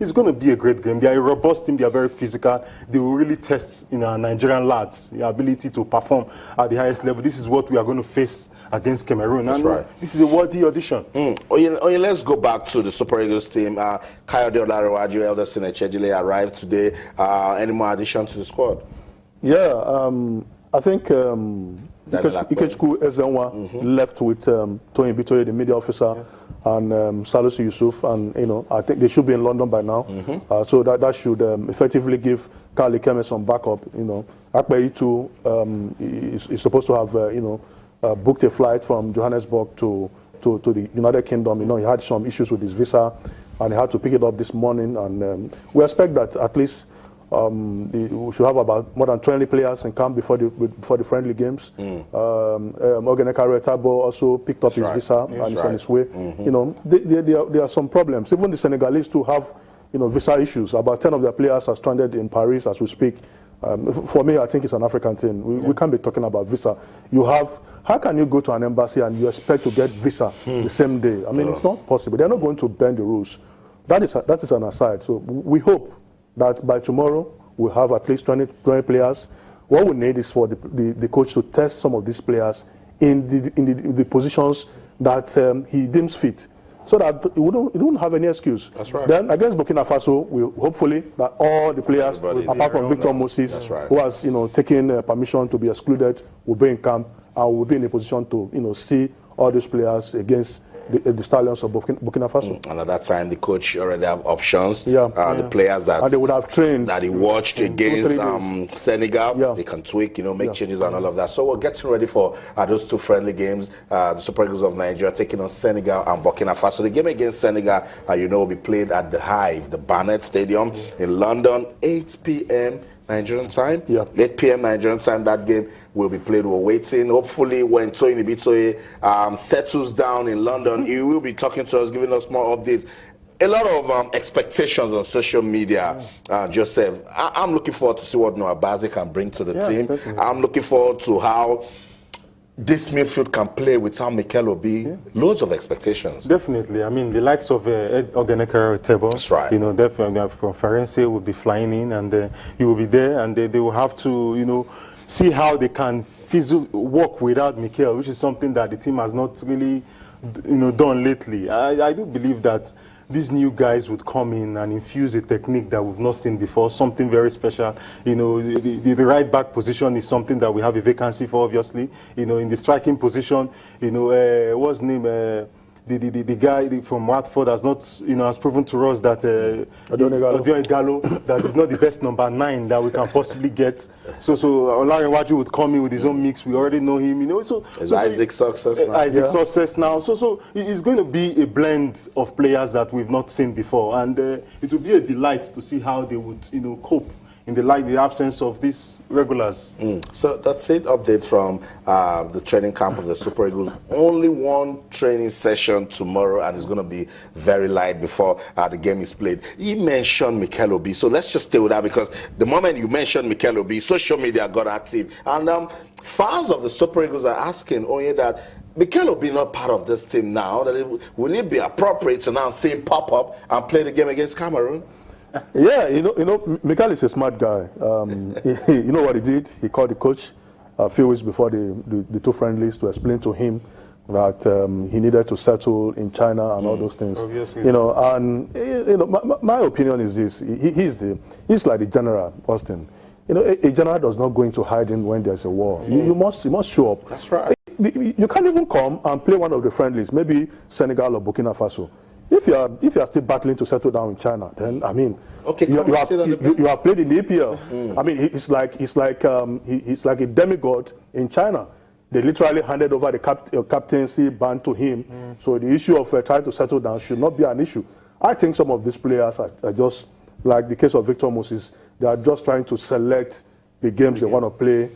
it's going to be a great game. They are a robust team. They are very physical. They will really test Nigerian lads' ability to perform at the highest level. This is what we are going to face against Cameroon. That's right. This is a worthy audition. Let's go back to the Super Eagles team. Kayode Olarewaju, Elderson Echejile arrived today. Any more addition to the squad? Yeah, I think Ikechukwu Ezenwa left with Tony Bitoye, the media officer, and Salisu Yusuf, and I think they should be in London by now. So that should effectively give Kali Keme some backup. Akpeyi too is supposed to have booked a flight from Johannesburg to the United Kingdom. He had some issues with his visa, and he had to pick it up this morning. And we expect that at least we should have about more than 20 players in camp before the friendly games. Ogenekare Tabo also picked up his visa and is on his way. There are some problems. Even the Senegalese too have visa issues. About 10 of their players are stranded in Paris as we speak. For me, I think it's an African thing. We can't be talking about visa. How can you go to an embassy and you expect to get visa the same day? I mean, it's not possible. They're not going to bend the rules. That is an aside. So we hope that by tomorrow we'll have at least 20 players. What we need is for the coach to test some of these players in the positions that he deems fit, so that he wouldn't have any excuse. That's right. Then against Burkina Faso, we hopefully that all the players, apart from Victor Moses, who has taken permission to be excluded, will be in camp and will be in a position to see all these players against the Stallions of Burkina Faso. And at that time, the coach already have options. The players that they would have trained that he watched against Senegal, they can tweak, make changes and all of that. So we're getting ready for those two friendly games. The Super Eagles of Nigeria taking on Senegal and Burkina Faso. The game against Senegal, will be played at the Hive, the Barnet Stadium in London, 8 p.m. Nigerian time. 8 p.m. Nigerian time. That game will be played. We're waiting. Hopefully, when Tony Bitoye settles down in London, he will be talking to us, giving us more updates. A lot of expectations on social media, Joseph. I'm looking forward to see what Noah Bazi can bring to the team. Definitely. I'm looking forward to how this midfield can play without Mikel Obi. Loads of expectations. Definitely. I mean, the likes of Ogenekere Tebo. That's right. Definitely from Ferenczi will be flying in, and he will be there, and they will have to, see how they can work without Mikel, which is something that the team has not really, done lately. I do believe that these new guys would come in and infuse a technique that we've not seen before, something very special. The right back position is something that we have a vacancy for, obviously. In the striking position, what's his name? The guy from Watford has not, has proven to us that Odion Gallo that is not the best number 9 that we can possibly get. So Olarewaju would come in with his own mix. We already know him, Isaac Success now. Isaac Success now. So it's going to be a blend of players that we've not seen before, and it will be a delight to see how they would, cope in the absence of these regulars. So that's it. Update from the training camp of the Super Eagles. Only one training session tomorrow, and it's going to be very light before the game is played. You mentioned Mikel Obi, so let's just stay with that, because the moment you mentioned Mikel Obi, social media got active, and fans of the Super Eagles are asking that Mikel Obi not part of this team now. Will it be appropriate to now see him pop up and play the game against Cameroon? Yeah, Mikel is a smart guy. You know what he did? He called the coach a few weeks before the two friendlies to explain to him that he needed to settle in China and all those things. Obviously, my opinion is this: he's like the general, Austin. A general does not go into hiding when there's a war. You must show up. That's right. You can't even come and play one of the friendlies, maybe Senegal or Burkina Faso. If you are still battling to settle down in China, then I mean, you have played in the EPL. I mean, he's like a demigod in China. They literally handed over the captaincy band to him. So the issue of trying to settle down should not be an issue. I think some of these players are just like the case of Victor Moses. They are just trying to select the games they want to play.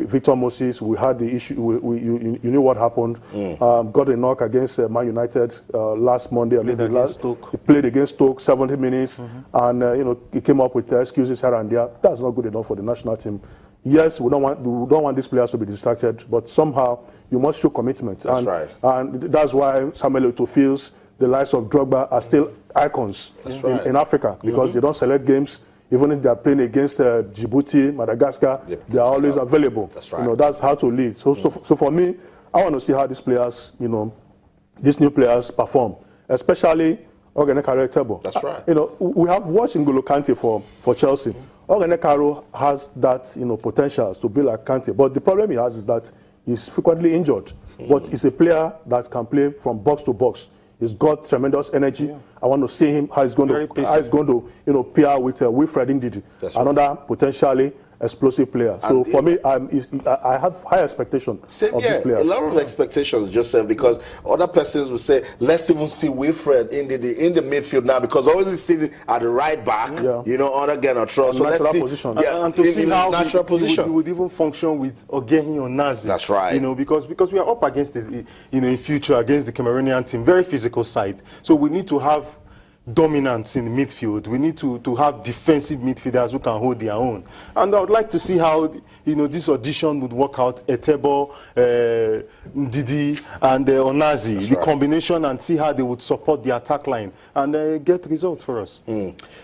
Victor Moses, we had the issue. You knew what happened. Got a knock against Man United last Monday. He played against Stoke 70 minutes, and he came up with excuses here and there. That's not good enough for the national team. Yes, we don't want these players to be distracted, but somehow you must show commitment. That's right. And that's why Samuel Eto'o feels the likes of Drogba are still icons in Africa because they don't select games. Even if they are playing against Djibouti, Madagascar, they are always available. That's right. You know, that's how to lead. So for me, I want to see how these players, you know, these new players perform, especially Ogenekaro Etebo. That's right. You know, we have watched N'Golo Kante for Chelsea. Ogenekaro has that, you know, potential to be like Kante, but the problem he has is that he's frequently injured. But he's a player that can play from box to box. He's got tremendous energy. I want to see him how he's going to you know, pair with Wilfred Ndidi, another potentially explosive player. So for me, I have high expectations of this player. A lot of expectations, Joseph, because other persons will say, let's even see Wilfred in the midfield now, because always sitting at the right back, you know, on again or throw. So let's see, position. And to see how natural position. He would even function with Ogehi or Nazi. That's right. You know, because we are up against it, you know, in future against the Cameroonian team, very physical side. So we need to have dominance in the midfield. We need to have defensive midfielders who can hold their own. And I would like to see how, you know, this audition would work out. Etebo, Ndidi, and Onazi, the combination, and see how they would support the attack line and get results for us.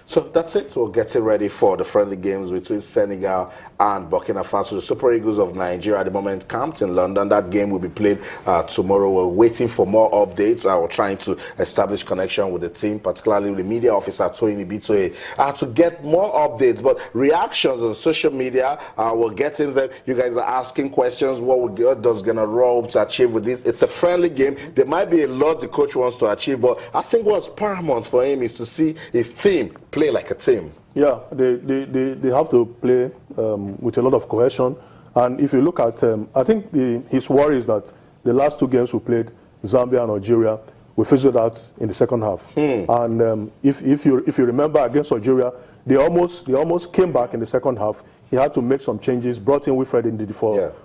So that's it. We're getting ready for the friendly games between Senegal and Burkina Faso. The Super Eagles of Nigeria at the moment camped in London. That game will be played tomorrow. We're waiting for more updates. We're trying to establish connection with the team, particularly the media officer Toyin Ibitoye, to get more updates. But reactions on social media, we're getting them. You guys are asking questions. What does Ghana hope to achieve with this? It's a friendly game. There might be a lot the coach wants to achieve, but I think what's paramount for him is to see his team play like a team. Yeah, they have to play with a lot of cohesion. And if you look at, I think his worry is that the last two games we played, Zambia and Algeria, we fizzled out in the second half. And if you remember against Algeria, they almost came back in the second half. He had to make some changes, brought in Wilfred Ndidi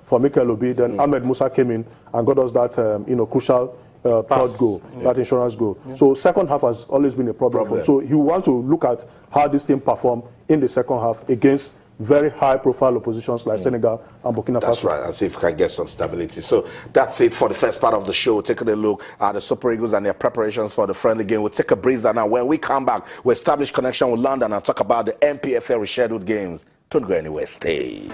for Mikel Obi. Then Ahmed Musa came in and got us that you know, crucial third goal, that insurance goal. So second half has always been a problem for him. So he wants to look at how this team perform in the second half against very high-profile oppositions like Senegal and Burkina Faso. That's right, and see if we can get some stability. So that's it for the first part of the show. Taking a look at the Super Eagles and their preparations for the friendly game. We'll take a breather now. When we come back, we'll establish connection with London and talk about the MPFL rescheduled games. Don't go anywhere. Stay.